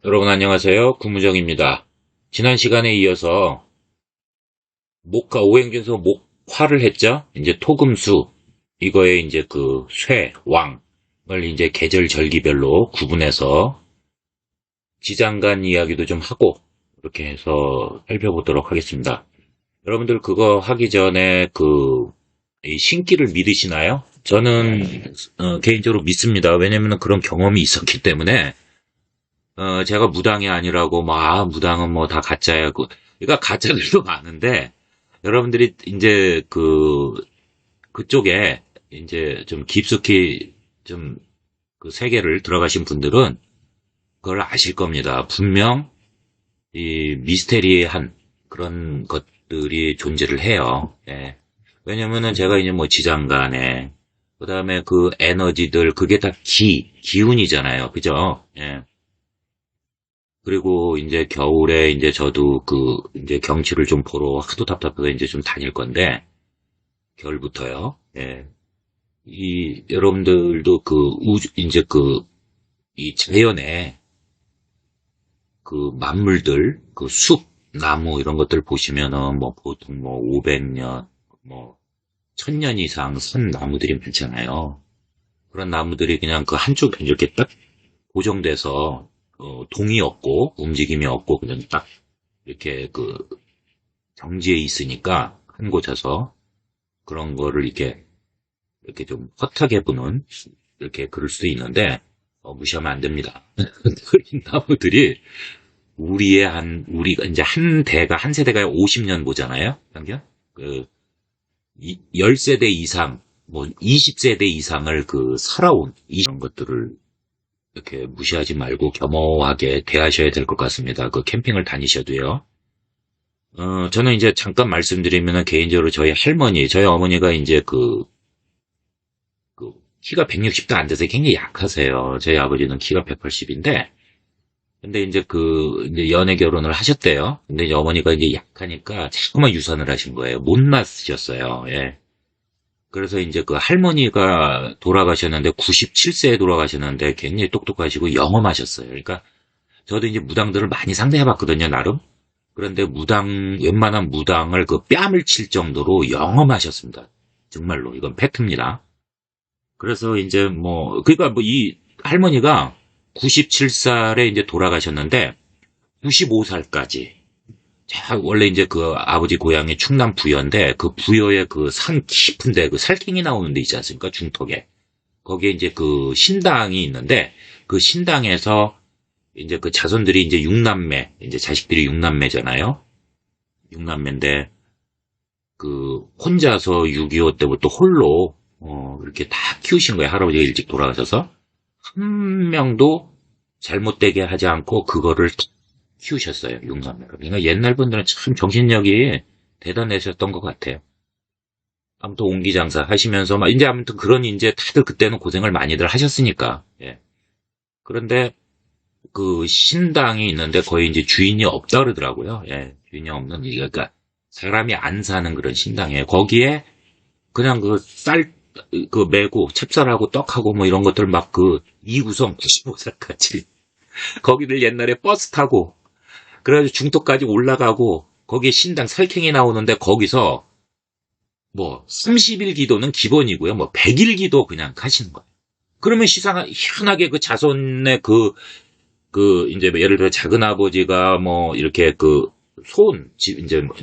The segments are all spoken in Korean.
여러분 안녕하세요. 구무정입니다. 지난 시간에 이어서 목화 오행준서 목화를 했죠. 이제 토금수 이거에 이제 그 쇠, 왕을 이제 계절 절기별로 구분해서 지장간 이야기도 좀 하고 이렇게 해서 살펴보도록 하겠습니다. 여러분들 그거 하기 전에 이 신기를 믿으시나요? 저는 개인적으로 믿습니다. 왜냐면 그런 경험이 있었기 때문에 제가 무당이 아니라고, 무당은 뭐 다 가짜야. 그러니까 가짜들도 많은데, 여러분들이 이제 그쪽에 이제 좀 깊숙이 좀 그 세계를 들어가신 분들은 그걸 아실 겁니다. 분명 이 미스테리한 그런 것들이 존재를 해요. 예. 왜냐면은 제가 이제 뭐 지장간에, 그 다음에 그 에너지들, 그게 다 기운이잖아요. 그죠? 예. 그리고 이제 겨울에 이제 저도 이제 경치를 좀 보러 하도 답답해서 이제 좀 다닐 건데, 겨울부터요. 예. 여러분들도 이제 이 자연의 그 만물들, 그 숲, 나무 이런 것들 보시면은 뭐 보통 뭐 500년, 뭐 1000년 이상 산 나무들이 많잖아요. 그런 나무들이 그냥 그 한쪽에 이렇게 딱 고정돼서 동이 없고 움직임이 없고 그냥 딱 이렇게 경지에 있으니까 한 곳에서 그런 거를 이렇게 좀 헛하게 보는 이렇게 그럴 수도 있는데 무시하면 안 됩니다. 이 나무들이 우리가 이제 한 세대가 50년 보잖아요. 평균 10세대 이상 뭐 20세대 이상을 살아온 이런 것들을 이렇게 무시하지 말고 겸허하게 대하셔야 될 것 같습니다. 캠핑을 다니셔도요. 저는 이제 잠깐 말씀드리면은 개인적으로 저희 어머니가 이제 키가 160도 안 돼서 굉장히 약하세요. 저희 아버지는 키가 180인데, 근데 이제 연애 결혼을 하셨대요. 근데 이제 어머니가 이제 약하니까 자꾸만 유산을 하신 거예요. 못 낳으셨어요. 예. 그래서 이제 할머니가 돌아가셨는데 97세에 돌아가셨는데 굉장히 똑똑하시고 영험하셨어요. 그러니까 저도 이제 무당들을 많이 상대해봤거든요, 나름. 그런데 웬만한 무당을 뺨을 칠 정도로 영험하셨습니다. 정말로 이건 팩트입니다. 그래서 이제 그러니까 이 할머니가 97살에 이제 돌아가셨는데 95살까지 원래 이제 아버지 고향이 충남 부여인데 그 부여의 산 깊은데 살쾡이 나오는 데 있지 않습니까? 중턱에. 거기에 이제 신당이 있는데 그 신당에서 이제 자손들이 이제 6남매, 이제 자식들이 6남매잖아요. 6남매인데 혼자서 6.25 때부터 홀로 이렇게 다 키우신 거예요. 할아버지가 일찍 돌아가셔서 한 명도 잘못되게 하지 않고 그거를 키우셨어요. 6남매가. 그러니까 옛날 분들은 참 정신력이 대단하셨던 것 같아요. 아무튼 옹기장사 하시면서 이제 아무튼 이제 다들 그때는 고생을 많이들 하셨으니까. 예. 그런데 신당이 있는데 거의 이제 주인이 없다 그러더라고요. 예. 주인이 없는, 그러니까 사람이 안 사는 그런 신당이에요. 거기에 그냥 메고 찹쌀하고 떡하고 뭐 이런 것들 막 2구성 95살까지 거기들 옛날에 버스 타고 그래가지고 중턱까지 올라가고 거기에 신당 살쾡이 나오는데 거기서 뭐 30일 기도는 기본이고요. 뭐 100일 기도 그냥 하시는 거예요. 그러면 희한하게 자손의 이제 예를 들어 작은 아버지가 뭐 이렇게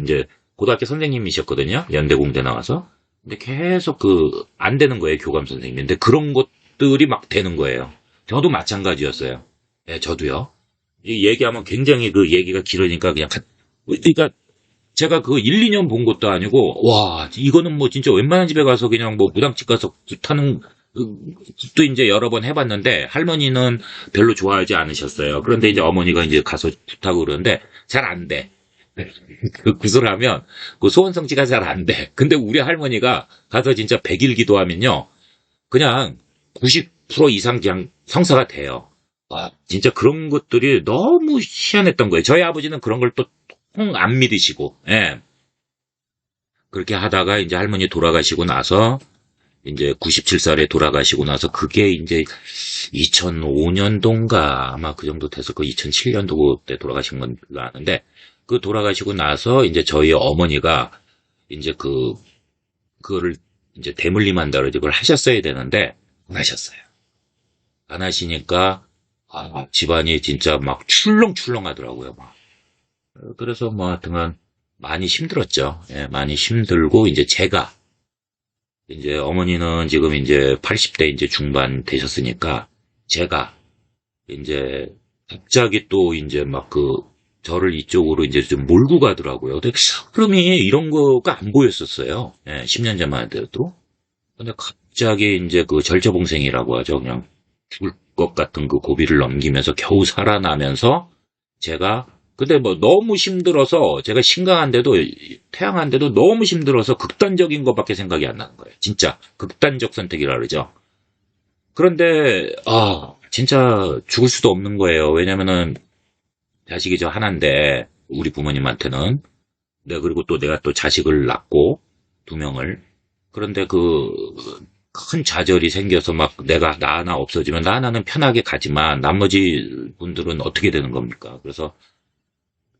이제 고등학교 선생님이셨거든요. 연대공대 나와서. 근데 계속 안 되는 거예요. 교감 선생님인데 그런 것들이 막 되는 거예요. 저도 마찬가지였어요. 예, 저도요. 이 얘기하면 굉장히 얘기가 길으니까 그러니까 제가 1, 2년 본 것도 아니고, 와, 이거는 뭐 진짜 웬만한 집에 가서 그냥 뭐 무당집 가서 굿하는, 굿도 이제 여러 번 해봤는데, 할머니는 별로 좋아하지 않으셨어요. 그런데 이제 어머니가 이제 가서 굿하고 그러는데, 잘 안 돼. 굿을 하면, 소원 성취가 잘 안 돼. 근데 우리 할머니가 가서 진짜 100일 기도하면요, 그냥 90% 이상 그냥 성사가 돼요. 와, 진짜 그런 것들이 너무 희한했던 거예요. 저희 아버지는 그런 걸 또 통 안 믿으시고, 예. 그렇게 하다가 이제 할머니 돌아가시고 나서 이제 97살에 돌아가시고 나서 그게 이제 2005년도인가 아마 그 정도 됐을 거 2007년도 때 돌아가신 걸로 아는데 그 돌아가시고 나서 이제 저희 어머니가 이제 그거를 이제 대물림한다 그러지 그걸 하셨어야 되는데 안 하셨어요. 안 하시니까 집안이 진짜 막 출렁출렁 하더라고요. 막. 그래서 뭐 하여튼간 많이 힘들었죠. 예, 많이 힘들고 이제 제가 이제 어머니는 지금 이제 80대 이제 중반 되셨으니까 제가 이제 갑자기 또 이제 막 저를 이쪽으로 이제 좀 몰고 가더라고요. 근데 흐름이 이런 거가 안 보였었어요. 예, 10년 전만 해도. 근데 갑자기 이제 절처봉생이라고 하죠. 그냥 죽을 것 같은 그 고비를 넘기면서 겨우 살아나면서 제가 근데 뭐 너무 힘들어서 제가 신강한데도 태양한데도 너무 힘들어서 극단적인 것밖에 생각이 안 나는 거예요. 진짜 극단적 선택이라 그러죠. 그런데 진짜 죽을 수도 없는 거예요. 왜냐면은 자식이 저 하나인데 우리 부모님한테는 그리고 또 내가 또 자식을 낳고 두 명을 그런데 큰 좌절이 생겨서 막 내가 나 하나 없어지면 나 하나는 편하게 가지만 나머지 분들은 어떻게 되는 겁니까? 그래서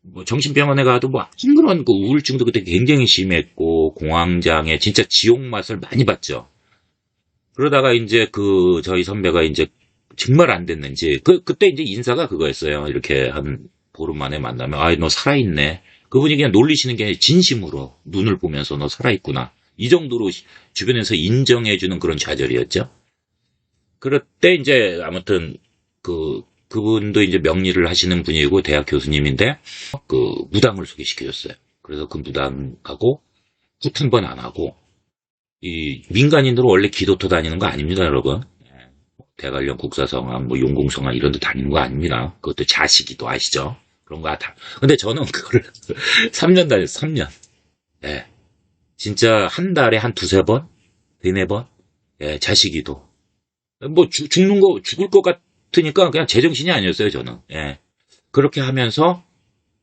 뭐 정신병원에 가도 뭐 그런 우울증도 그때 굉장히 심했고 공황장애 진짜 지옥 맛을 많이 봤죠. 그러다가 이제 저희 선배가 이제 정말 안 됐는지 그때 이제 인사가 그거였어요. 이렇게 한 보름 만에 만나면 너 살아있네. 그분이 그냥 놀리시는 게 아니라 진심으로 눈을 보면서 너 살아있구나. 이 정도로 주변에서 인정해주는 그런 좌절이었죠. 그럴 때 이제 아무튼 그분도 이제 명리를 하시는 분이고 대학 교수님인데 무당을 소개시켜줬어요. 그래서 그 무당하고 굿 한 번 안 하고 이 민간인들은 원래 기도터 다니는 거 아닙니다, 여러분. 대관령 국사성황, 뭐 용궁성황 이런 데 다니는 거 아닙니다. 그것도 자식이도 아시죠? 그런 거 다. 근데 저는 그거를 3년 다녔어요, 3년. 예. 진짜 한 달에 한 두세 번? 네네 번? 예, 자식이도. 뭐 죽을 것 같으니까 그냥 제정신이 아니었어요, 저는. 예. 그렇게 하면서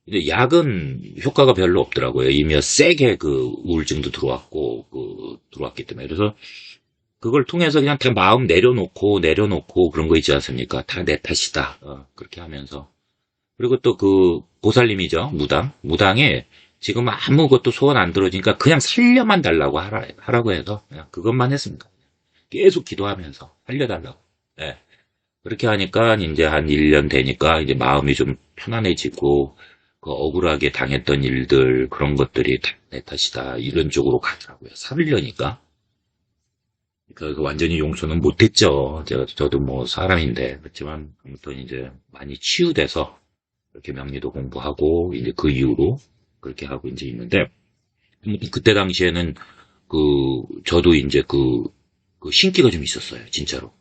이제 약은 효과가 별로 없더라고요. 이미 세게 우울증도 들어왔기 때문에. 그래서 그걸 통해서 그냥 다 마음 내려놓고 그런 거 있지 않습니까? 다 내 탓이다. 그렇게 하면서. 그리고 또 보살님이죠. 무당에 지금 아무것도 소원 안 들어지니까 그냥 살려만 달라고 하라고 해서 그냥 그것만 했습니다. 계속 기도하면서 살려달라고. 예. 그렇게 하니까 이제 한 1년 되니까 이제 마음이 좀 편안해지고 억울하게 당했던 일들 그런 것들이 다 내 탓이다 이런 쪽으로 가더라고요. 살려니까. 그러니까 완전히 용서는 못했죠. 저도 뭐 사람인데 그렇지만 아무튼 이제 많이 치유돼서 이렇게 명리도 공부하고 이제 그 이후로 그렇게 하고 이제 있는데 그때 당시에는 저도 이제 신기가 좀 있었어요. 진짜로.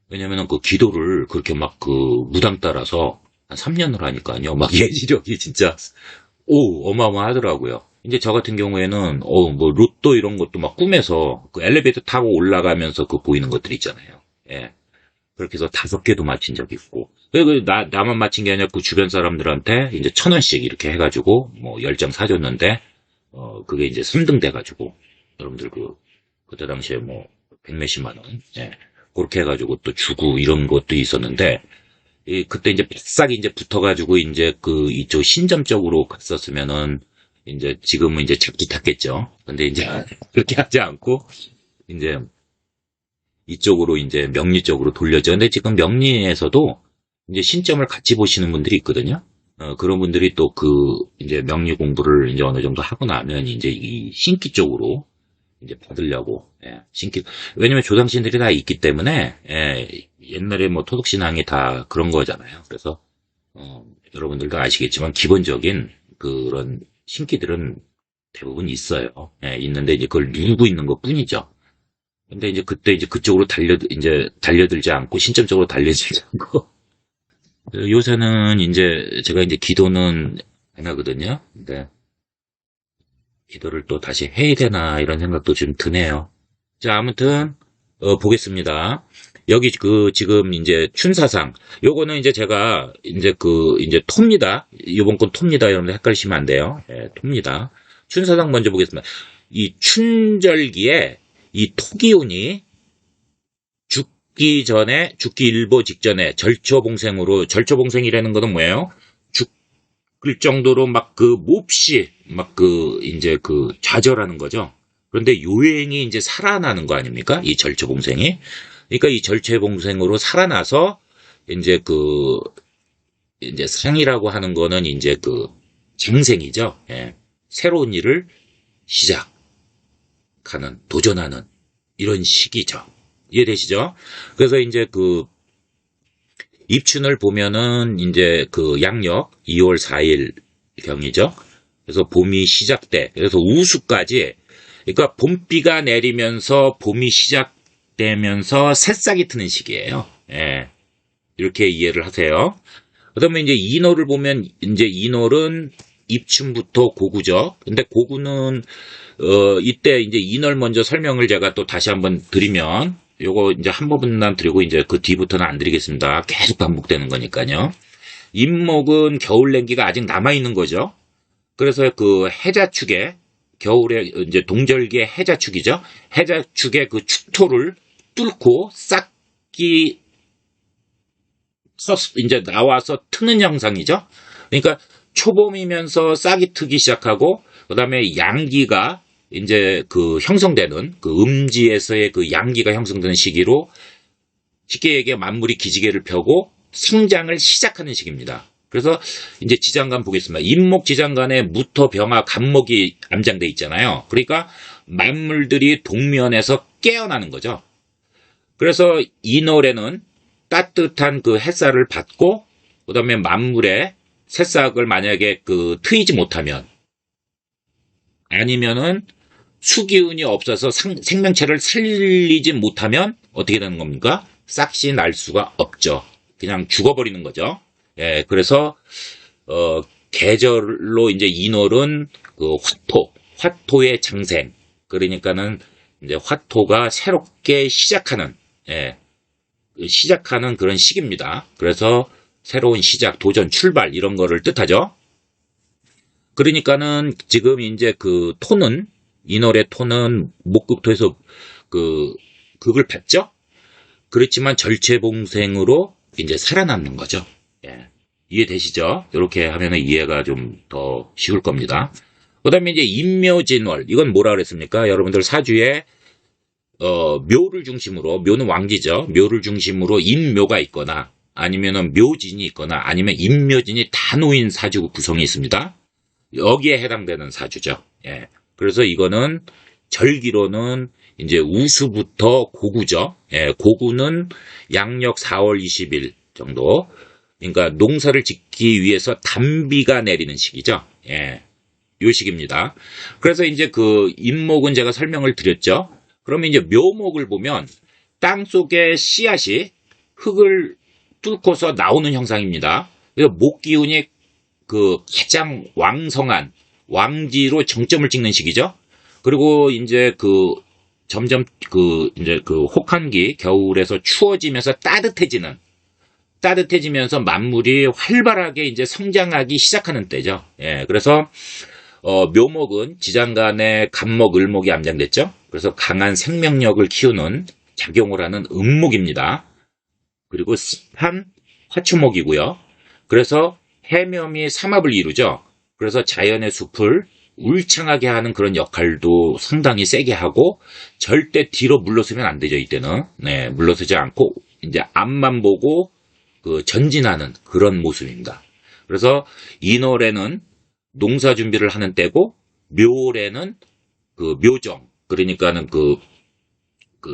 왜냐면은 기도를 그렇게 막 무당 따라서 한 3년을 하니까요. 막 예지력이 진짜 어마어마하더라고요. 이제 저 같은 경우에는 뭐 로또 이런 것도 막 꿈에서 엘리베이터 타고 올라가면서 보이는 것들 있잖아요. 예. 그렇게 해서 5개도 맞힌 적이 있고. 나만 맞힌 게 아니라 주변 사람들한테 이제 1,000원씩 이렇게 해가지고 뭐 10장 사줬는데 그게 이제 3등 돼가지고 여러분들 그때 당시에 뭐 100몇십만 원. 예. 그렇게 해가지고 또 주고 이런 것도 있었는데 그때 이제 싹 이제 붙어가지고 이제 이쪽 신점 쪽으로 갔었으면은 이제 지금은 이제 잡기 탔겠죠. 근데 이제 그렇게 하지 않고 이제 이쪽으로 이제 명리 쪽으로 돌렸죠. 근데 지금 명리에서도 이제 신점을 같이 보시는 분들이 있거든요. 그런 분들이 또 이제 명리 공부를 이제 어느 정도 하고 나면 이제 이 신기 쪽으로 이제 받으려고, 신기. 왜냐면 조상신들이 다 있기 때문에, 옛날에 뭐 토독신앙이 다 그런 거잖아요. 그래서, 여러분들도 아시겠지만 기본적인 그런 신기들은 대부분 있어요. 있는데 이제 그걸 누르고 있는 것 뿐이죠. 근데 이제 그때 이제 그쪽으로 달려들지 않고 신점 쪽으로 달려들지 않고 요새는 이제 제가 이제 기도는 안 하거든요. 근데 기도를 또 다시 해야 되나 이런 생각도 좀 드네요. 자, 아무튼 보겠습니다. 여기 지금 이제 춘사상 요거는 이제 제가 이제 이제 톱니다. 이번 건 톱니다. 여러분들 헷갈리시면 안 돼요. 톱니다. 춘사상 먼저 보겠습니다. 이 춘절기에 이 토기운이 죽기 일보 직전에 절초봉생이라는 것은 뭐예요? 죽을 정도로 막 몹시 이제 좌절하는 거죠. 그런데 요행이 이제 살아나는 거 아닙니까? 이 절초봉생이. 그러니까 이 절초봉생으로 살아나서 이제 이제 상이라고 하는 거는 이제 쟁생이죠. 예. 새로운 일을 시작하는, 도전하는 이런 시기죠. 이해되시죠? 그래서 이제 입춘을 보면은 이제 양력 2월 4일 경이죠. 그래서 봄이 시작돼. 그래서 우수까지, 그러니까 봄비가 내리면서 봄이 시작되면서 새싹이 트는 시기예요. 예. 이렇게 이해를 하세요. 그다음에 이제 인월을 보면 이제 인월은 입춘부터 고구죠. 근데 고구는 이때 이제 인월 먼저 설명을 제가 또 다시 한번 드리면 요거 이제 한 번만 드리고 이제 그 뒤부터는 안 드리겠습니다. 계속 반복되는 거니까요. 임목은 겨울 냉기가 아직 남아 있는 거죠. 그래서 해자축에 겨울에 이제 동절기의 해자축이죠. 해자축의 축토를 뚫고 싹이 이제 나와서 트는 형상이죠. 그러니까 초봄이면서 싹이 트기 시작하고 그다음에 양기가 이제 형성되는 음지에서의 양기가 형성되는 시기로 쉽게 얘기해 만물이 기지개를 펴고 성장을 시작하는 시기입니다. 그래서 이제 지장간 보겠습니다. 임목 지장간에 무토 병화 간목이 암장돼 있잖아요. 그러니까 만물들이 동면에서 깨어나는 거죠. 그래서 인월에는 따뜻한 햇살을 받고 그다음에 만물의 새싹을 만약에 트이지 못하면 아니면은 수기운이 없어서 생명체를 살리지 못하면 어떻게 되는 겁니까? 싹이 날 수가 없죠. 그냥 죽어버리는 거죠. 예, 그래서 계절로 이제 인월은 화토의 장생. 그러니까는 이제 화토가 새롭게 시작하는 그런 시기입니다. 그래서 새로운 시작, 도전, 출발 이런 거를 뜻하죠. 그러니까는 지금 이제 토는 인월의 토는 목극토에서 극을 받죠. 그렇지만 절체봉생으로 이제 살아남는 거죠. 예. 이해되시죠? 이렇게 하면 이해가 좀 더 쉬울 겁니다. 그다음에 이제 임묘진월 이건 뭐라 그랬습니까? 여러분들 사주에 묘를 중심으로 묘는 왕지죠. 묘를 중심으로 임묘가 있거나 아니면은 묘진이 있거나 아니면 임묘진이 다 놓인 사주 구성이 있습니다. 여기에 해당되는 사주죠. 예. 그래서 이거는 절기로는 이제 우수부터 고구죠. 예. 고구는 양력 4월 20일 정도. 그러니까 농사를 짓기 위해서 단비가 내리는 시기죠. 예. 요 시기입니다. 그래서 이제 임목은 제가 설명을 드렸죠. 그러면 이제 묘목을 보면 땅 속에 씨앗이 흙을 뚫고서 나오는 형상입니다. 그래서 목기운이 가장 왕성한 왕지로 정점을 찍는 시기죠. 그리고 이제 점점 이제 혹한기 겨울에서 추워지면서 따뜻해지면서 만물이 활발하게 이제 성장하기 시작하는 때죠. 예, 그래서 묘목은 지장간에 간목, 을목이 암장됐죠. 그래서 강한 생명력을 키우는 작용을 하는 음목입니다. 그리고 습한 화추목이고요. 그래서 해묘이 삼합을 이루죠. 그래서 자연의 숲을 울창하게 하는 그런 역할도 상당히 세게 하고 절대 뒤로 물러서면 안 되죠. 이때는 물러서지 않고 이제 앞만 보고 전진하는 그런 모습입니다. 그래서 인월에는 농사 준비를 하는 때고 묘월에는 묘정 그러니까는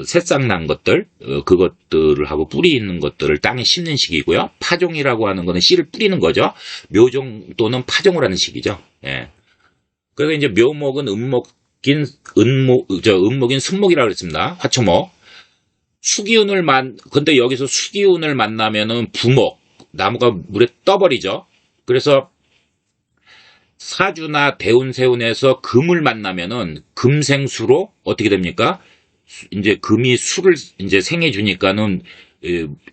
새싹 난 것들 그것들을 하고 뿌리 있는 것들을 땅에 심는 시기고요. 파종이라고 하는 거는 씨를 뿌리는 거죠. 묘종 또는 파종을 하는 시기죠. 예. 그래서 이제 묘목은 은목인 순목이라고 그랬습니다. 화초목. 근데 여기서 수기운을 만나면은 부목, 나무가 물에 떠버리죠. 그래서 사주나 대운세운에서 금을 만나면은 금생수로 어떻게 됩니까? 이제 금이 수를 이제 생해 주니까는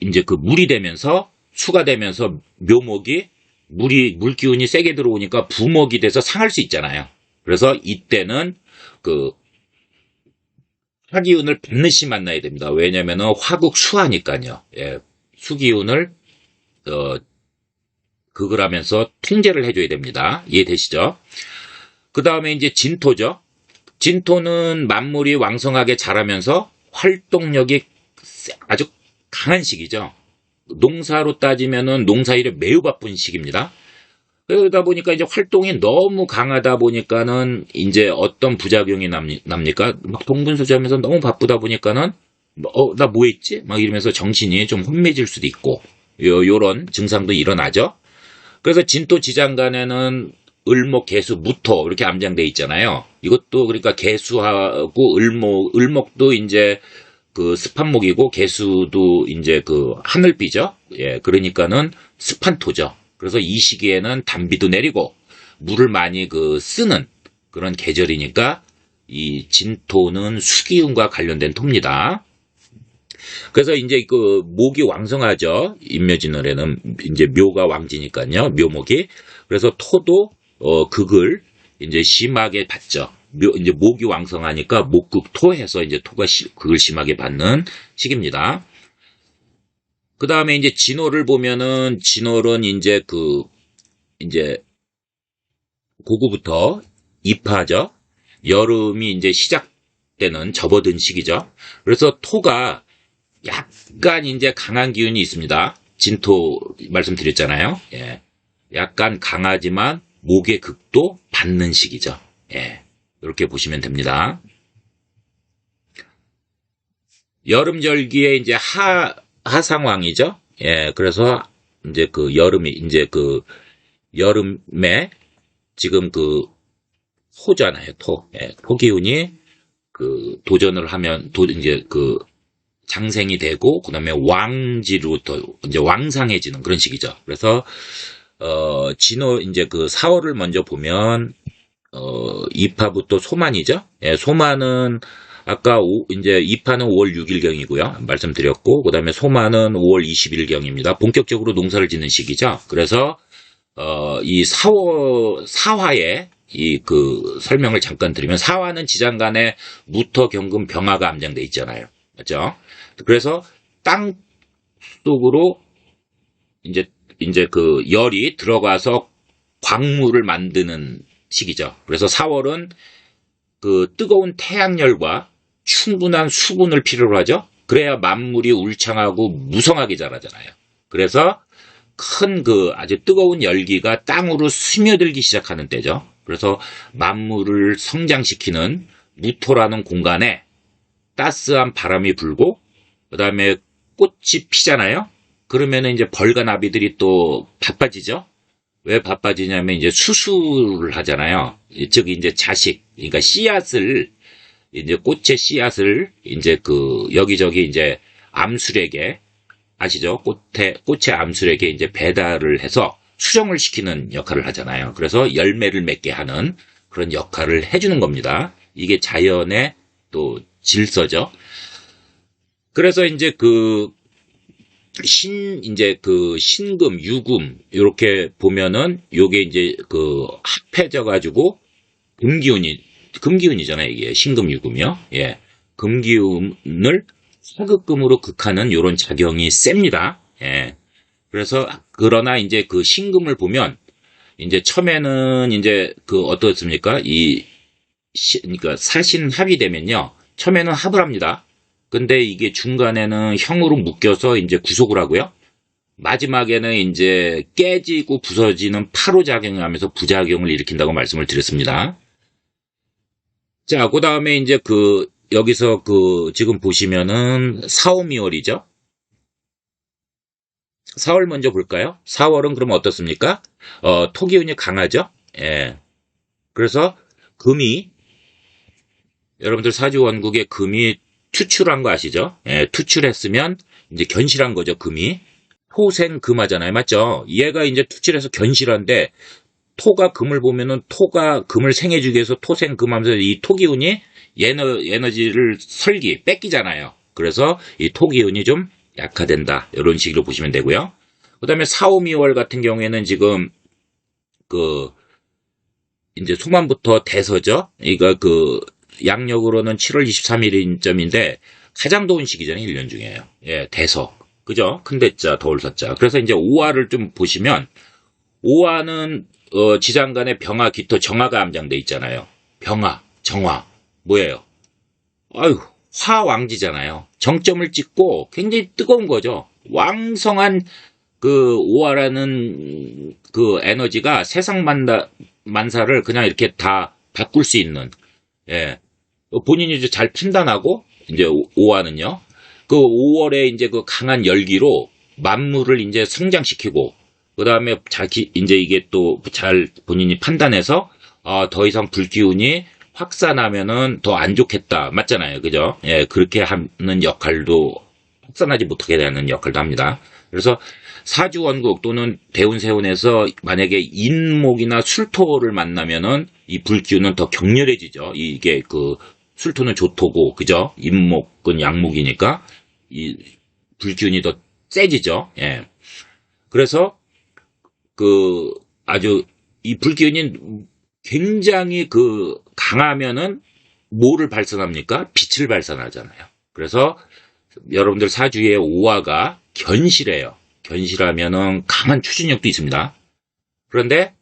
이제 물이 되면서 수가 되면서 묘목이 물 기운이 세게 들어오니까 부목이 돼서 상할 수 있잖아요. 그래서 이때는 화기운을 반드시 만나야 됩니다. 왜냐면은 화국 수하니까요. 예, 수기운을 극을 하면서 통제를 해줘야 됩니다. 이해되시죠? 그 다음에 이제 진토죠. 진토는 만물이 왕성하게 자라면서 활동력이 아주 강한 시기죠. 농사로 따지면은 농사일에 매우 바쁜 시기입니다. 그러다 보니까 이제 활동이 너무 강하다 보니까는 이제 어떤 부작용이 납니까? 막 동분서주하면서 너무 바쁘다 보니까는 나 뭐 했지? 막 이러면서 정신이 좀 혼미해질 수도 있고 요런 증상도 일어나죠. 그래서 진토 지장간에는 을목, 개수, 무토 이렇게 암장돼 있잖아요. 이것도 그러니까 개수하고 을목도 이제 그 습한 목이고 개수도 이제 그 하늘비죠. 예, 그러니까는 습한 토죠. 그래서 이 시기에는 단비도 내리고 물을 많이 그 쓰는 그런 계절이니까 이 진토는 수기운과 관련된 토입니다. 그래서 이제 그 목이 왕성하죠. 인묘진월에는 이제 묘가 왕지니까요. 묘목이. 그래서 토도 극을 이제 심하게 받죠. 이제 목이 왕성하니까 목극토해서 이제 토가 극을 심하게 받는 시기입니다. 그 다음에 이제 진월을 보면은 진월은 이제 이제 고구부터 입하죠. 여름이 이제 시작되는 접어든 시기죠. 그래서 토가 약간 이제 강한 기운이 있습니다. 진토 말씀드렸잖아요. 예. 약간 강하지만 목의 극도 받는 시기죠. 예. 이렇게 보시면 됩니다. 여름절기에 이제 하상왕이죠. 예. 그래서 이제 그 여름이 이제 그 여름에 지금 그 토잖아요. 토. 예. 토 기운이 그 도전을 하면 이제 그 장생이 되고 그다음에 왕지로부터 이제 왕상해지는 그런 시기죠. 그래서 진호 이제 그 4월을 먼저 보면 이파부터 소만이죠. 예, 소만은 아까 이제 이파는 5월 6일경이고요. 말씀드렸고 그다음에 소만은 5월 20일경입니다. 본격적으로 농사를 짓는 시기죠. 그래서 이 사화의 이 그 설명을 잠깐 드리면 사화는 지장간에 무토, 경금, 병화가 암장돼 있잖아요. 맞죠? 그래서 땅 속으로 이제 그 열이 들어가서 광물을 만드는 시기죠. 그래서 4월은 그 뜨거운 태양열과 충분한 수분을 필요로 하죠. 그래야 만물이 울창하고 무성하게 자라잖아요. 그래서 큰 그 아주 뜨거운 열기가 땅으로 스며들기 시작하는 때죠. 그래서 만물을 성장시키는 무토라는 공간에 따스한 바람이 불고 그다음에 꽃이 피잖아요. 그러면은 이제 벌과 나비들이 또 바빠지죠. 왜 바빠지냐면 이제 수술을 하잖아요. 즉 이제 자식, 그러니까 씨앗을 이제 꽃의 씨앗을 이제 그 여기저기 이제 암술에게 아시죠? 꽃의 암술에게 이제 배달을 해서 수정을 시키는 역할을 하잖아요. 그래서 열매를 맺게 하는 그런 역할을 해주는 겁니다. 이게 자연의 또 질서죠. 그래서 이제 이제 신금, 유금, 이렇게 보면은, 요게 이제 합해져가지고, 금기운이잖아요, 이게. 신금, 유금이요. 예. 금기운을 화극금으로 극하는 요런 작용이 셉니다. 예. 그래서, 그러나 이제 신금을 보면, 이제 처음에는 이제 어떻습니까? 그러니까 사신합이 되면요. 처음에는 합을 합니다. 근데 이게 중간에는 형으로 묶여서 이제 구속을 하고요. 마지막에는 이제 깨지고 부서지는 파로작용을 하면서 부작용을 일으킨다고 말씀을 드렸습니다. 자, 그 다음에 이제 여기서 지금 보시면은 4월, 2월이죠. 4월 먼저 볼까요? 4월은 그럼 어떻습니까? 토기운이 강하죠? 예. 그래서 여러분들 사주원국의 금이 투출한 거 아시죠? 예, 투출했으면 이제 견실한 거죠, 금이. 토생금하잖아요, 맞죠? 얘가 이제 투출해서 견실한데, 토가 금을 보면은 토가 금을 생해주기 위해서 토생금하면서 이 토기운이 에너지를 뺏기잖아요. 그래서 이 토기운이 좀 약화된다. 이런 식으로 보시면 되고요. 그 다음에 4, 5, 2월 같은 경우에는 지금 이제 소만부터 대서죠? 그러니까 양력으로는 7월 23일인점인데 가장 더운 시기잖아요. 1년 중에요. 예, 대석. 그죠? 큰 대자, 더울 서자. 그래서 이제 오화를 좀 보시면 오화는 지장간에 병화, 기토, 정화가 함장돼 있잖아요. 병화, 정화. 뭐예요? 아유, 화왕지잖아요. 정점을 찍고 굉장히 뜨거운 거죠. 왕성한 그 오화라는 그 에너지가 세상 만사를 그냥 이렇게 다 바꿀 수 있는, 예. 본인이 이제 잘 판단하고, 이제 오화는요. 그 5월에 이제 그 강한 열기로 만물을 이제 성장시키고, 그 다음에 자기, 이제 이게 또 잘 본인이 판단해서, 더 이상 불기운이 확산하면은 더 안 좋겠다. 맞잖아요. 그죠? 예, 그렇게 하는 역할도, 확산하지 못하게 되는 역할도 합니다. 그래서 사주원국 또는 대운세운에서 만약에 인목이나 술토를 만나면은 이 불기운은 더 격렬해지죠. 이게 그 술토는 조토고, 그죠? 인목은 양목이니까 이 불기운이 더 세지죠. 예. 그래서 그 아주 이 불기운이 굉장히 그 강하면은 뭐를 발산합니까? 빛을 발산하잖아요. 그래서 여러분들 사주의 오화가 견실해요. 견실하면은 강한 추진력도 있습니다. 그런데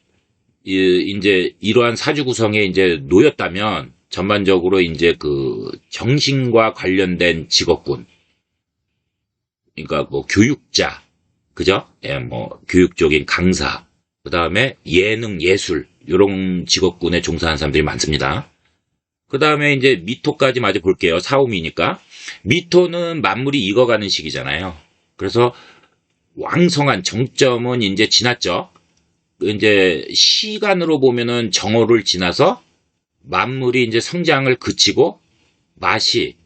이제 이러한 사주 구성에 이제 놓였다면 전반적으로 이제 그 정신과 관련된 직업군, 그러니까 뭐 교육자, 그죠? 예, 뭐 교육적인 강사, 그 다음에 예능, 예술 이런 직업군에 종사하는 사람들이 많습니다. 그 다음에 이제 미토까지 마저 볼게요. 사오미니까. 미토는 만물이 익어가는 시기잖아요. 그래서 왕성한 정점은 이제 지났죠. 이제 시간으로 보면은 정오를 지나서 만물이 이제 성장을 그치고 맛이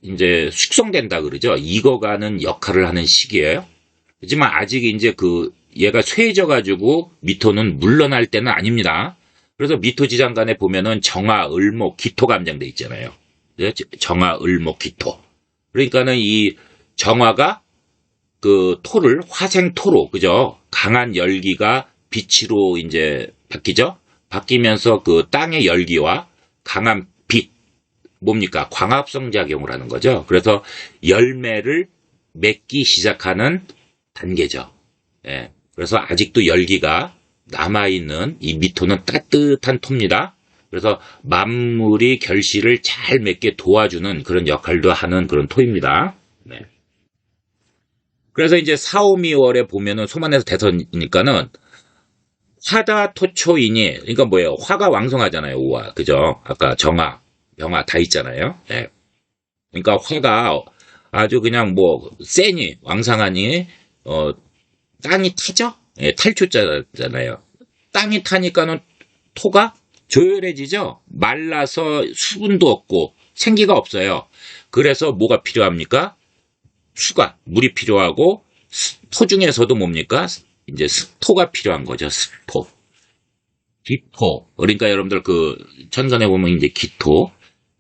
이제 숙성된다 그러죠. 익어가는 역할을 하는 시기예요. 하지만 아직 이제 그 얘가 쇠해져 가지고 미토는 물러날 때는 아닙니다. 그래서 미토 지장간에 보면은 정화, 을목, 기토가 함장돼 있잖아요. 정화, 을목, 기토. 그러니까는 이 정화가 그 토를 화생토로, 그죠? 강한 열기가 빛으로 이제 바뀌죠? 바뀌면서 그 땅의 열기와 강한 빛, 뭡니까? 광합성 작용을 하는 거죠. 그래서 열매를 맺기 시작하는 단계죠. 예. 그래서 아직도 열기가 남아있는 이 미토는 따뜻한 토입니다. 그래서 만물이 결실을 잘 맺게 도와주는 그런 역할도 하는 그런 토입니다. 네. 그래서 이제 4, 5, 2월에 보면은 소만에서 대선이니까는 화다 토초이니, 그러니까 뭐예요? 화가 왕성하잖아요, 오화. 그죠? 아까 정화, 병화 다 있잖아요. 네. 그러니까 화가 아주 그냥 뭐, 세니, 왕성하니, 땅이 타죠? 예, 탈초자잖아요. 땅이 타니까는 토가 조열해지죠? 말라서 수분도 없고 생기가 없어요. 그래서 뭐가 필요합니까? 수가, 물이 필요하고, 토 중에서도 뭡니까? 이제 습토가 필요한 거죠, 습토. 기토. 그러니까 여러분들 그, 천선에 보면 이제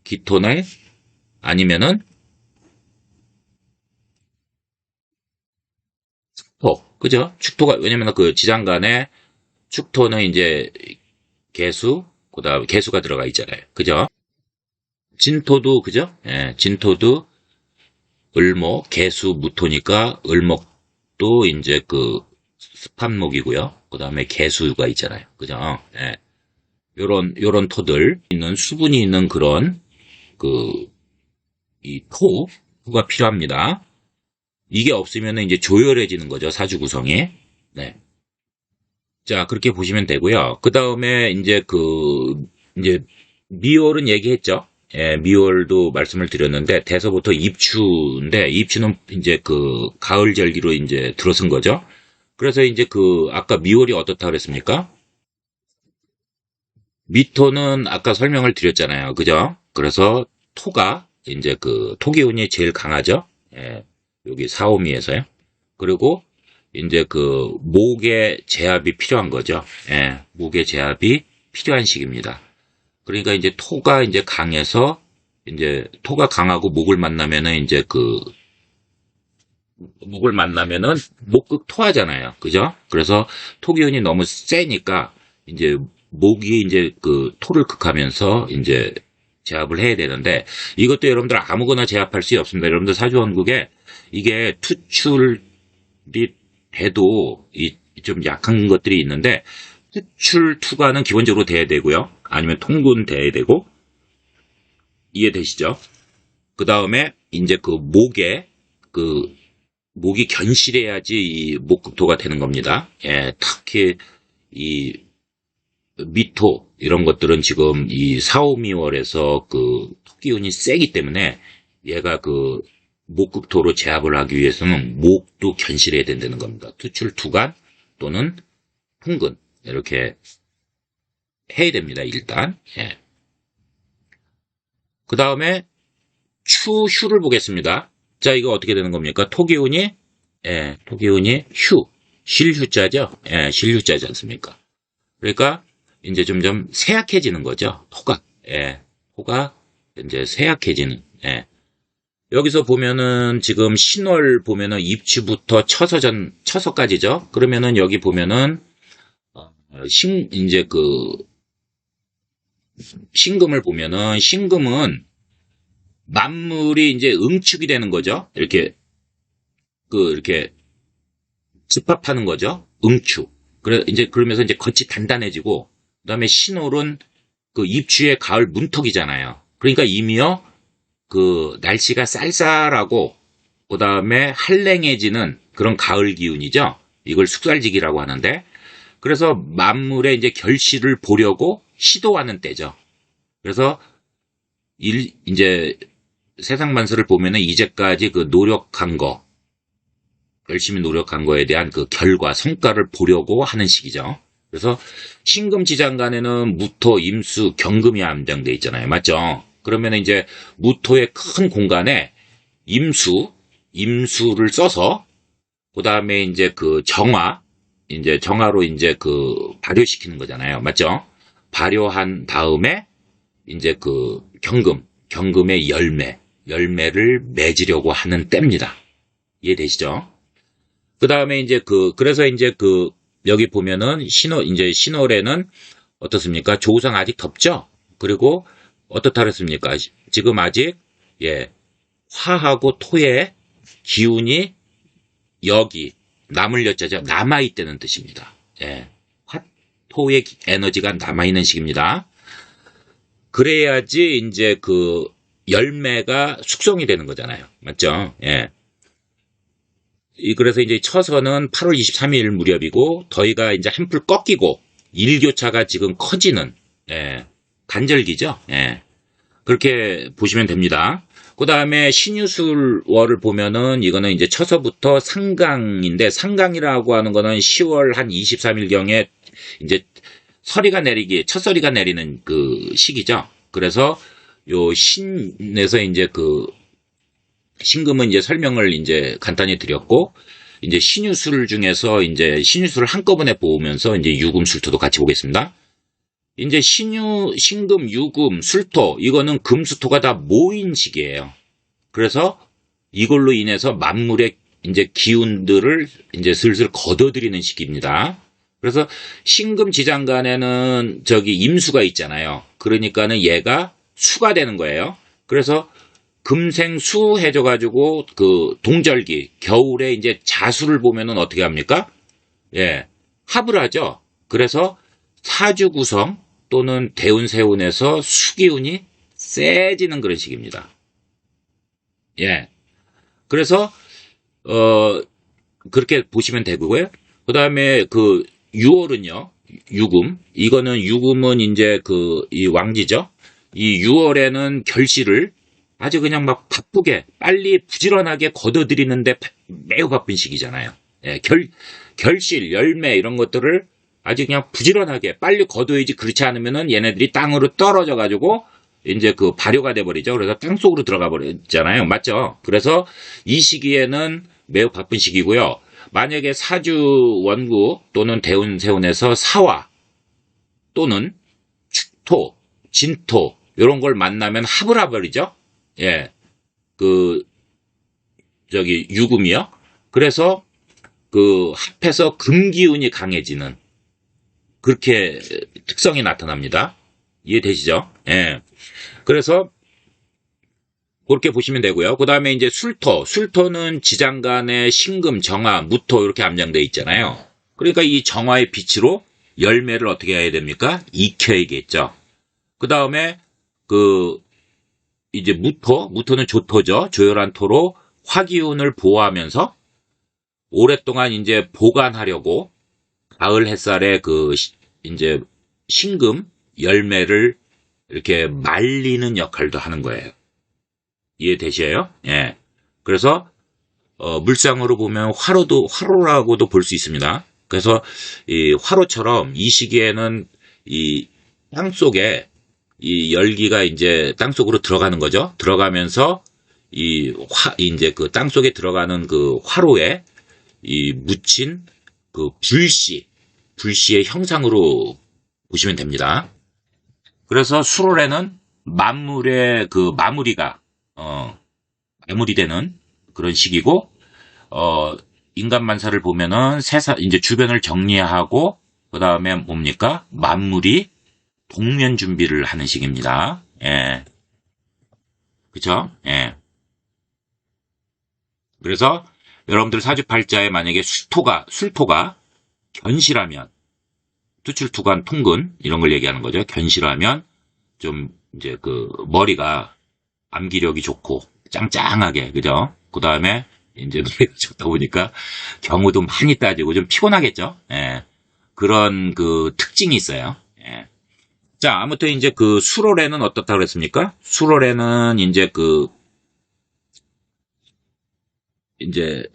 기토네, 아니면은, 축토. 그죠? 축토가, 왜냐면 그 지장간에 축토는 이제 개수, 그 다음에 개수가 들어가 있잖아요. 그죠? 진토도, 그죠? 예, 진토도 을목, 개수, 무토니까 을목도 이제 그 습한목이고요. 그 다음에 개수가 있잖아요. 그죠? 예. 요런 토들 있는 수분이 있는 그런 이 토가 필요합니다. 이게 없으면 이제 조열해지는 거죠. 사주 구성이. 네. 자, 그렇게 보시면 되고요. 그 다음에 이제 이제 미월은 얘기했죠. 예, 미월도 말씀을 드렸는데 대서부터 입추인데 입추는 이제 그 가을 절기로 이제 들어선 거죠. 그래서 이제 아까 미월이 어떻다 그랬습니까? 미토는 아까 설명을 드렸잖아요. 그죠? 그래서 토가 이제 토기운이 제일 강하죠. 예, 여기 사오미에서요. 그리고 이제 목의 제압이 필요한 거죠. 예, 목의 제압이 필요한 시기입니다. 그러니까 이제 토가 이제 강해서 이제 토가 강하고 목을 만나면은 이제 목을 만나면은 목극토하잖아요. 그죠? 그래서 토기운이 너무 세니까 이제 목이 이제 토를 극하면서 이제 제압을 해야 되는데 이것도 여러분들 아무거나 제압할 수 없습니다. 여러분들 사주원국에 이게 투출이 돼도 좀 약한 것들이 있는데 투출 투과는 기본적으로 돼야 되고요. 아니면 통군 돼야 되고 이해되시죠? 그 다음에 이제 목이 견실해야지 이 목극토가 되는 겁니다. 예, 특히 이 미토 이런 것들은 지금 이 4, 5, 2월에서 그 토기운이 세기 때문에 얘가 그 목극토로 제압을 하기 위해서는 목도 견실해야 된다는 겁니다. 투출 투간 또는 통근 이렇게 해야 됩니다. 일단. 예. 그 다음에 추휴를 보겠습니다. 자, 이거 어떻게 되는 겁니까? 토기운이 실휴자죠? 예, 실휴자지 않습니까? 그러니까, 이제 점점 쇠약해지는 거죠. 토가 이제 쇠약해지는, 예. 여기서 보면은, 지금 신월 보면은 입추부터 처서까지죠? 그러면은 여기 보면은, 이제 신금을 보면은, 신금은 만물이 이제 응축이 되는 거죠. 이렇게 집합하는 거죠. 응축. 그러면서 이제 겉이 단단해지고, 그 다음에 신월은 그 입추의 가을 문턱이잖아요. 그러니까 이미요, 그 날씨가 쌀쌀하고, 그 다음에 한랭해지는 그런 가을 기운이죠. 이걸 숙살지기라고 하는데, 그래서 만물의 이제 결실을 보려고 시도하는 때죠. 그래서 이제 세상 만사를 보면은 이제까지 그 노력한 거, 열심히 노력한 거에 대한 그 결과, 성과를 보려고 하는 시기죠. 그래서 신금지장간에는 무토, 임수, 경금이 암장돼 있잖아요. 맞죠? 그러면 이제 무토의 큰 공간에 임수를 써서 그 다음에 이제 그 정화로 이제 그 발효시키는 거잖아요. 맞죠? 발효한 다음에 이제 그 경금의 열매를 맺으려고 하는 때입니다. 이해되시죠? 그 다음에 이제 그래서 이제 여기 보면은 신월에는 어떻습니까? 조우상 아직 덥죠? 그리고 어떻다 그랬습니까? 지금 아직, 화하고 토의 기운이 여기, 남을 여자죠. 남아있다는 뜻입니다. 예. 화, 토의 에너지가 남아있는 시기입니다. 그래야지 이제 그 열매가 숙성이 되는 거잖아요. 맞죠? 예. 그래서 이제 처서는 8월 23일 무렵이고 더위가 이제 한풀 꺾이고 일교차가 지금 커지는 간절기죠. 예. 그렇게 보시면 됩니다. 그 다음에 신유술월을 보면은 이거는 이제 처서부터 상강인데 상강이라고 하는 거는 10월 한 23일경에 이제 첫서리가 내리는 그 시기죠. 그래서 요 신에서 이제 신금은 이제 설명을 이제 간단히 드렸고, 이제 신유술 중에서 이제 신유술을 한꺼번에 보면서 이제 유금, 술토도 같이 보겠습니다. 이제 신금, 유금, 술토, 이거는 금수토가 다 모인 시기예요. 그래서 이걸로 인해서 만물의 이제 기운들을 이제 슬슬 걷어들이는 시기입니다. 그래서 신금지장간에는 임수가 있잖아요. 그러니까는 얘가 수가 되는 거예요. 그래서 금생수 해줘가지고 동절기 겨울에 이제 자수를 보면은 어떻게 합니까? 예, 합을 하죠. 그래서 사주 구성 또는 대운세운에서 수기운이 세지는 그런 시기입니다. 예, 그래서 그렇게 보시면 되고요. 그 다음에 6월은요, 유금은 이제 이 왕지죠. 이 6월에는 결실을 아주 그냥 막 바쁘게 빨리 부지런하게 걷어들이는데 매우 바쁜 시기잖아요. 예, 결실, 열매 이런 것들을 아주 그냥 부지런하게 빨리 거둬야지. 그렇지 않으면은 얘네들이 땅으로 떨어져 가지고 이제 발효가 돼 버리죠. 그래서 땅 속으로 들어가 버리잖아요. 맞죠? 그래서 이 시기에는 매우 바쁜 시기고요. 만약에 사주 원구 또는 대운세운에서 사화 또는 축토, 진토 이런 걸 만나면 합을 해버리죠. 예, 유금이요. 그래서 합해서 금기운이 강해지는 그렇게 특성이 나타납니다. 이해되시죠? 예. 그래서 그렇게 보시면 되고요. 그 다음에 이제 술토는 지장간에 신금, 정화, 무토 이렇게 암장되어 있잖아요. 그러니까 이 정화의 빛으로 열매를 어떻게 해야 됩니까? 익혀야겠죠. 그 다음에 이제 무토는 조토죠. 조열한 토로 화기운을 보호하면서 오랫동안 이제 보관하려고 가을 햇살에 이제 신금 열매를 이렇게 말리는 역할도 하는 거예요. 이해되셔요? 예. 그래서 물상으로 보면 화로라고도 볼 수 있습니다. 그래서 이 화로처럼 이 시기에는 이 땅 속에 이 열기가 이제 땅 속으로 들어가는 거죠. 들어가면서 이제 그 땅 속에 들어가는 그 화로에 이 묻힌 그 불씨의 형상으로 보시면 됩니다. 그래서 수월에는 만물의 그 마무리되는 그런 시기고, 인간 만사를 보면은 이제 주변을 정리하고, 그 다음에 뭡니까? 만물이 동면 준비를 하는 시기입니다. 예. 그쵸? 예. 그래서 여러분들 사주팔자에 만약에 술토가 견실하면, 투출투관 통근, 이런 걸 얘기하는 거죠. 견실하면, 좀, 이제 머리가 암기력이 좋고, 짱짱하게, 그죠? 그 다음에, 이제 노래가 좋다 보니까, 경우도 많이 따지고 좀 피곤하겠죠? 예. 그런 특징이 있어요. 예. 자, 아무튼 이제 수월에는 어떻다고 그랬습니까? 수월에는 이제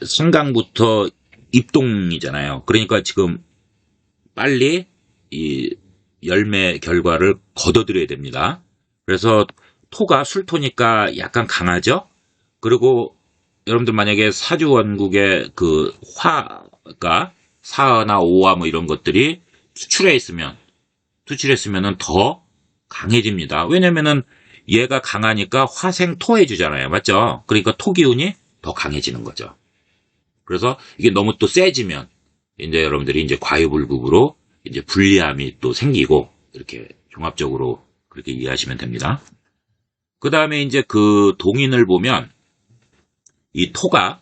성강부터 입동이잖아요. 그러니까 지금 빨리 이 열매 결과를 거둬들여야 됩니다. 그래서 술토니까 약간 강하죠? 그리고 여러분들 만약에 사주원국에 화가 사화나 오화 뭐 이런 것들이 투출했으면은 더 강해집니다. 왜냐면은 얘가 강하니까 화생토해 주잖아요. 맞죠? 그러니까 토기운이 더 강해지는 거죠. 그래서 이게 너무 또 세지면 이제 여러분들이 이제 과유불급으로 이제 불리함이 또 생기고 이렇게 종합적으로 그렇게 이해하시면 됩니다. 그 다음에 이제 동인을 보면 이 토가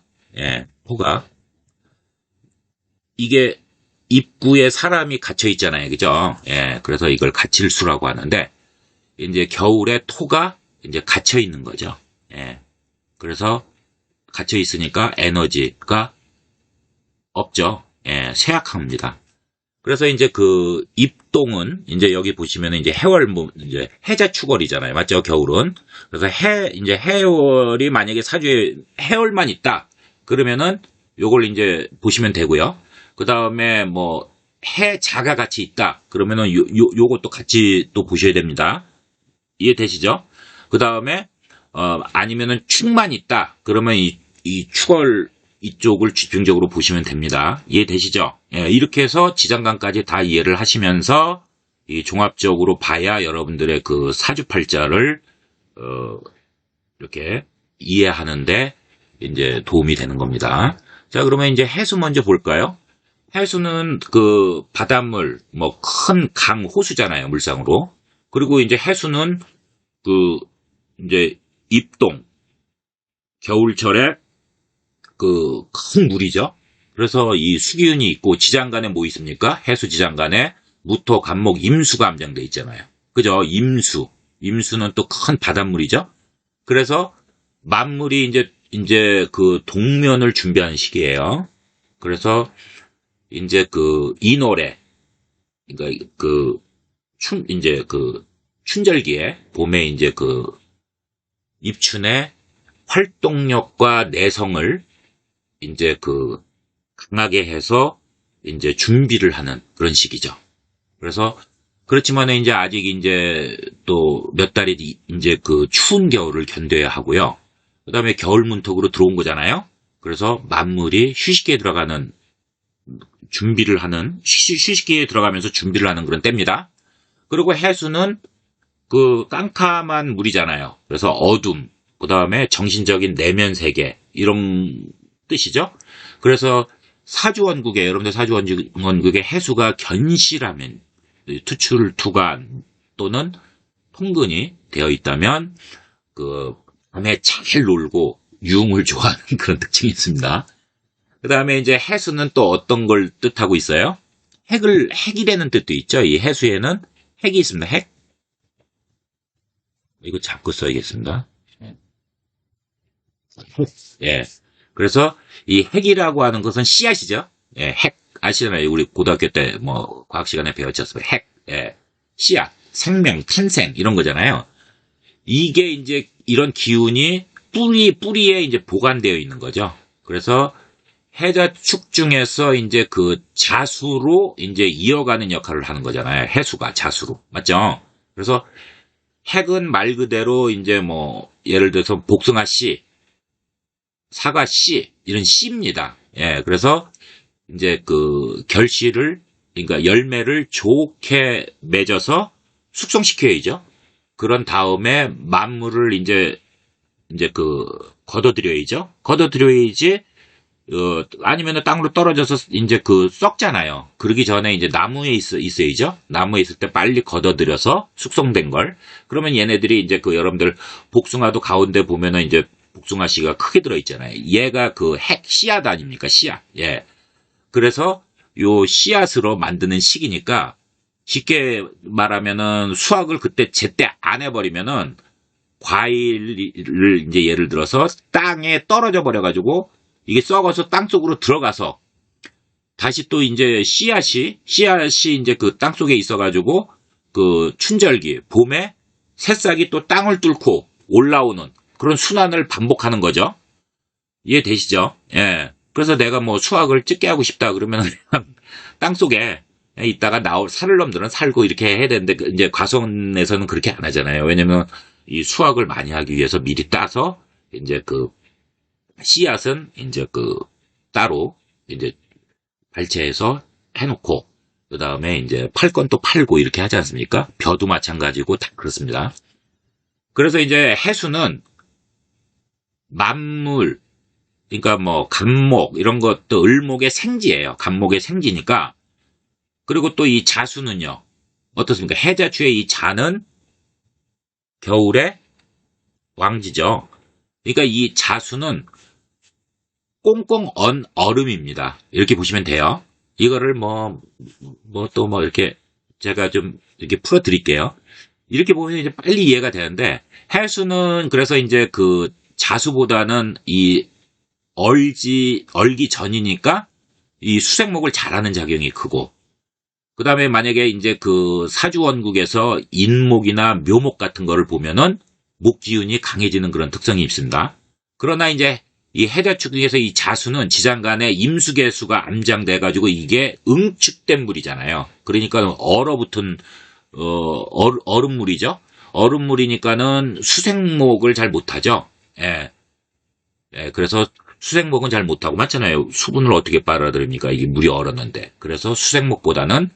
이게 입구에 사람이 갇혀 있잖아요. 그죠? 예. 그래서 이걸 갇힐수라고 하는데 이제 겨울에 토가 이제 갇혀 있는 거죠. 예. 그래서 갇혀 있으니까 에너지가 없죠. 예. 쇠약합니다. 그래서 이제 입동은 이제 여기 보시면 이제 이제 해자축월이잖아요. 맞죠? 겨울은. 그래서 이제 해월이 만약에 사주에 해월만 있다. 그러면은 요걸 이제 보시면 되고요. 그 다음에 해자가 같이 있다. 그러면은 요것도 같이 또 보셔야 됩니다. 이해되시죠? 그 다음에 아니면은 축만 있다. 그러면 이 축월 이쪽을 집중적으로 보시면 됩니다. 이해되시죠? 예, 이렇게 해서 지장간까지 다 이해를 하시면서 이 종합적으로 봐야 여러분들의 사주팔자를 이렇게 이해하는데 이제 도움이 되는 겁니다. 자, 그러면 이제 해수 먼저 볼까요? 해수는 바닷물, 큰 강, 호수잖아요, 물상으로. 그리고 이제 해수는 이제 입동, 겨울철에 큰 물이죠. 그래서 이 수기운이 있고 지장간에 뭐 있습니까? 해수 지장간에 무토, 간목, 임수가 암장돼 있잖아요. 그죠? 임수는 또 큰 바닷물이죠. 그래서 만물이 이제 동면을 준비하는 시기예요. 그래서 이제 이 노래, 그러니까 이제 춘절기에 봄에 이제 입춘의 활동력과 내성을 이제 강하게 해서 이제 준비를 하는 그런 시기죠. 그래서 그렇지만 이제 아직 이제 또 몇 달이 이제 추운 겨울을 견뎌야 하고요. 그 다음에 겨울 문턱으로 들어온 거잖아요. 그래서 만물이 휴식기에 들어가는 준비를 하는 휴식기에 들어가면서 준비를 하는 그런 때입니다. 그리고 해수는 깜깜한 물이잖아요. 그래서 어둠, 그 다음에 정신적인 내면 세계 이런 뜻이죠. 그래서 여러분들 사주원국의 해수가 견실하면 투출, 투간 또는 통근이 되어 있다면 밤에 잘 놀고 유흥을 좋아하는 그런 특징이 있습니다. 그 다음에 이제 해수는 또 어떤 걸 뜻하고 있어요? 핵이라는 뜻도 있죠. 이 해수에는 핵이 있습니다. 핵. 이거 잡고 써야겠습니다. 예. 그래서 이 핵이라고 하는 것은 씨앗이죠. 예, 핵. 아시잖아요. 우리 고등학교 때 과학 시간에 배웠잖아요. 핵. 예. 씨앗, 생명, 탄생 이런 거잖아요. 이게 이제 이런 기운이 뿌리에 이제 보관되어 있는 거죠. 그래서 해자축 중에서 이제 그 자수로 이제 이어가는 역할을 하는 거잖아요. 해수가 자수로. 맞죠? 그래서 핵은 말 그대로 이제 예를 들어서 복숭아 씨, 사과 씨, 이런 씨입니다. 예, 그래서 이제 그 결실을, 그러니까 열매를 좋게 맺어서 숙성시켜야죠. 그런 다음에 만물을 이제 걷어들여야죠. 걷어들여야지, 아니면 땅으로 떨어져서 이제 썩잖아요. 그러기 전에 이제 나무에 있어야죠. 나무에 있을 때 빨리 걷어들여서 숙성된 걸. 그러면 얘네들이 이제 여러분들 복숭아도 가운데 보면은 이제 복숭아 씨가 크게 들어있잖아요. 얘가 씨앗 아닙니까? 씨앗. 예. 그래서 요 씨앗으로 만드는 식이니까 쉽게 말하면은 수확을 그때 제때 안 해버리면은 과일을 이제 예를 들어서 땅에 떨어져 버려가지고 이게 썩어서 땅 속으로 들어가서 다시 또 이제 씨앗이 이제 땅 속에 있어가지고 춘절기, 봄에 새싹이 또 땅을 뚫고 올라오는 그런 순환을 반복하는 거죠. 이해되시죠? 예. 그래서 내가 수확을 찍게 하고 싶다 그러면 땅 속에 있다가 살 놈들은 살고 이렇게 해야 되는데 이제 과수원에서는 그렇게 안 하잖아요. 왜냐면 이 수확을 많이 하기 위해서 미리 따서 이제 씨앗은 이제 따로 이제 발채해서 해놓고 그 다음에 이제 팔 건 또 팔고 이렇게 하지 않습니까? 벼도 마찬가지고 다 그렇습니다. 그래서 이제 해수는 만물, 그러니까 간목 이런 것도 을목의 생지예요. 간목의 생지니까. 그리고 또 이 자수는요. 어떻습니까? 해자추의 이 자는 겨울의 왕지죠. 그러니까 이 자수는 꽁꽁 언 얼음입니다. 이렇게 보시면 돼요. 이거를 이렇게 제가 좀 이렇게 풀어 드릴게요. 이렇게 보면 이제 빨리 이해가 되는데, 해수는 그래서 이제 자수보다는 이 얼기 전이니까 이 수생목을 잘하는 작용이 크고, 그 다음에 만약에 이제 사주원국에서 인목이나 묘목 같은 거를 보면은 목기운이 강해지는 그런 특성이 있습니다. 그러나 이제 이 해자축 중에서 이 자수는 지장간에 임수개수가 암장돼가지고 이게 응축된 물이잖아요. 그러니까 얼어붙은, 얼음물이죠. 얼음물이니까는 수생목을 잘 못하죠. 예. 예, 그래서 수생목은 잘 못하고, 맞잖아요. 수분을 어떻게 빨아들입니까? 이게 물이 얼었는데. 그래서 수생목보다는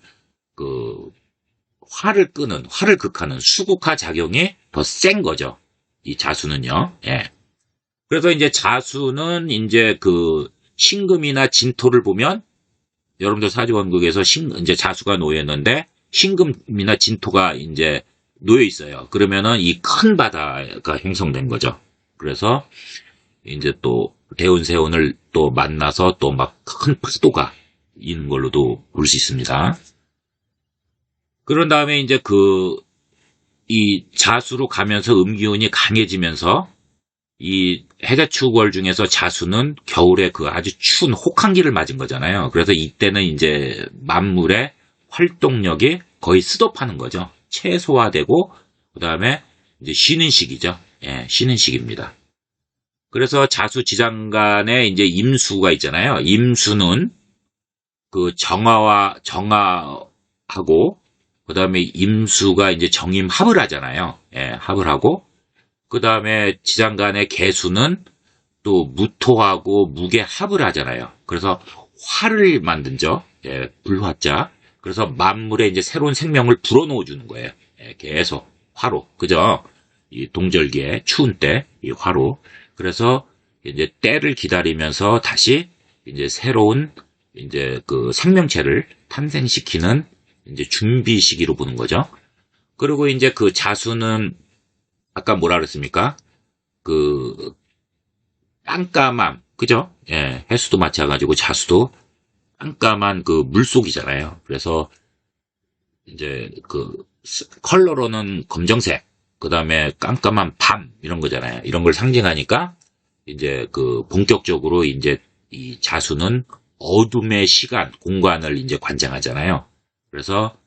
화를 극하는 수국화 작용이 더 센 거죠. 이 자수는요. 예. 그래서 이제 자수는 이제 신금이나 진토를 보면, 여러분들 사주원국에서 이제 자수가 놓여있는데, 신금이나 진토가 이제 놓여 있어요. 그러면은 이 큰 바다가 형성된 거죠. 그래서 이제 또 대운세운을 또 만나서 또 막 큰 파도가 있는 걸로도 볼 수 있습니다. 그런 다음에 이제 이 자수로 가면서 음기운이 강해지면서 이 해자축월 중에서 자수는 겨울에 아주 추운 혹한기를 맞은 거잖아요. 그래서 이때는 이제 만물의 활동력이 거의 스톱하는 거죠. 최소화되고, 그 다음에 이제 쉬는 시기죠. 예, 쉬는 시기입니다. 그래서 자수 지장간에 이제 임수가 있잖아요. 임수는 정화하고, 그 다음에 임수가 이제 정임합을 하잖아요. 예, 합을 하고, 그 다음에 지장간의 개수는 또 무토하고 무게 합을 하잖아요. 그래서 화를 만든죠. 예, 불화자. 그래서 만물에 이제 새로운 생명을 불어넣어 주는 거예요. 예, 계속 화로. 그죠? 이 동절기에 추운 때 이 화로. 그래서 이제 때를 기다리면서 다시 이제 새로운 이제 생명체를 탄생시키는 이제 준비 시기로 보는 거죠. 그리고 이제 그 자수는 아까 뭐라 그랬습니까? 그 깜깜함, 그죠? 예, 해수도 마찬가지고 자수도 깜깜한 그 물속이잖아요. 그래서 이제 그 컬러로는 검정색, 그 다음에 깜깜한 밤 이런 거잖아요. 이런 걸 상징하니까 이제 그 본격적으로 이제 이 자수는 어둠의 시간, 공간을 이제 관장하잖아요. 그래서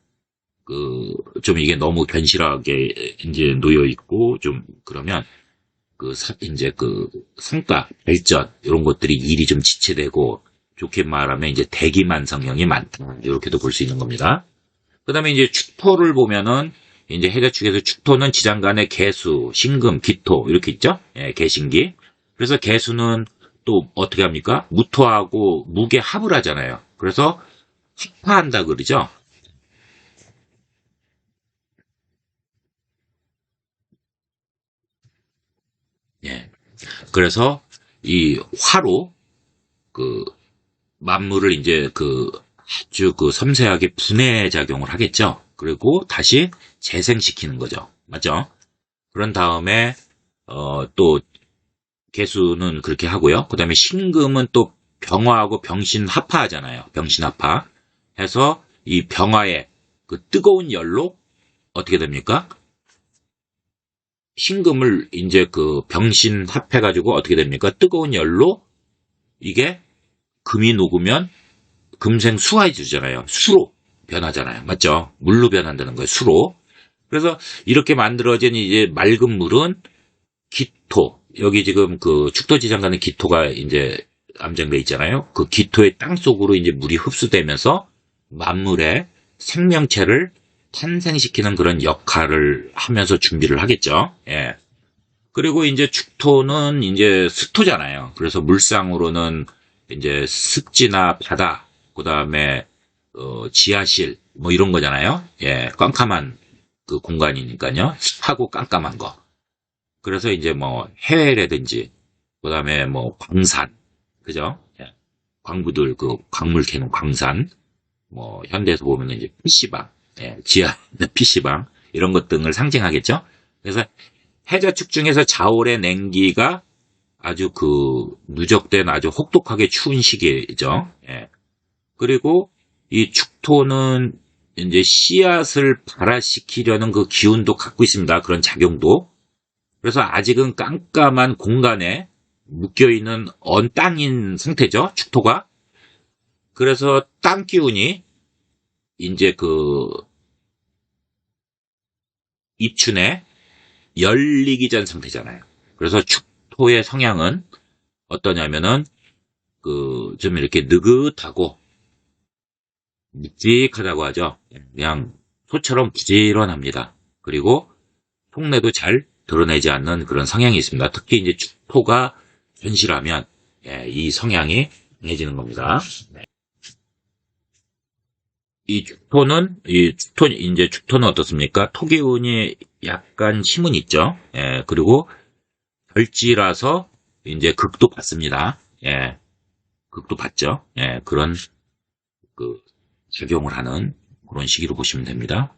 그 좀 이게 너무 견실하게 이제 놓여 있고 좀 그러면 이제 그 성과, 발전 이런 것들이 일이 좀 지체되고 좋게 말하면 이제 대기만 성형이 많다. 이렇게도 볼 수 있는 겁니다. 그다음에 이제 축토를 보면은 이제 해자축에서 축토는 지장간의 개수, 신금, 기토 이렇게 있죠? 예, 개신기. 그래서 개수는 또 어떻게 합니까? 무토하고 무게 합을 하잖아요. 그래서 합파한다 그러죠? 예. 그래서 이 화로 그 만물을 이제 아주 섬세하게 분해 작용을 하겠죠. 그리고 다시 재생시키는 거죠. 맞죠? 그런 다음에 또 개수는 그렇게 하고요. 그다음에 신금은 또 병화하고 병신합화하잖아요. 병신합화 해서 이 병화의 그 뜨거운 열로 어떻게 됩니까? 신금을 이제 그 병신합해가지고 어떻게 됩니까? 뜨거운 열로 이게 금이 녹으면 금생수화해주잖아요. 수로 변하잖아요. 맞죠? 물로 변한다는 거예요. 수로. 그래서 이렇게 만들어진 이제 맑은 물은 기토. 여기 지금 그 축토지장간의 기토가 이제 암장돼 있잖아요. 그 기토의 땅 속으로 이제 물이 흡수되면서 만물의 생명체를 탄생시키는 그런 역할을 하면서 준비를 하겠죠. 예. 그리고 이제 축토는 이제 습토잖아요. 그래서 물상으로는 이제 습지나 바다, 그 다음에 지하실 뭐 이런 거잖아요. 예, 깜깜한 그 공간이니까요. 습하고 깜깜한 거. 그래서 이제 뭐 해외라든지 그 다음에 뭐 광산, 그죠? 예. 광부들 그 광물 캐는 광산, 뭐 현대에서 보면 이제 PC방, 예, 지하 PC방 이런 것 등을 상징하겠죠. 그래서 해자축 중에서 자월의 냉기가 아주 누적된 아주 혹독하게 추운 시기죠. 예. 그리고 이 축토는 이제 씨앗을 발화시키려는 그 기운도 갖고 있습니다. 그런 작용도. 그래서 아직은 깜깜한 공간에 묶여있는 언 땅인 상태죠. 축토가. 그래서 땅 기운이 이제 입춘에 열리기 전 상태잖아요. 그래서 축토의 성향은 어떠냐면은 좀 이렇게 느긋하고 묵직하다고 하죠. 그냥 소처럼 부지런합니다. 그리고 속내도 잘 드러내지 않는 그런 성향이 있습니다. 특히 이제 축토가 현실하면 예, 이 성향이 강해지는 겁니다. 네. 이제 축토는 어떻습니까? 토기운이 약간 힘은 있죠. 예, 그리고 별지라서 이제 극도 받습니다. 예, 극도 받죠. 예, 그런 작용을 하는 그런 시기로 보시면 됩니다.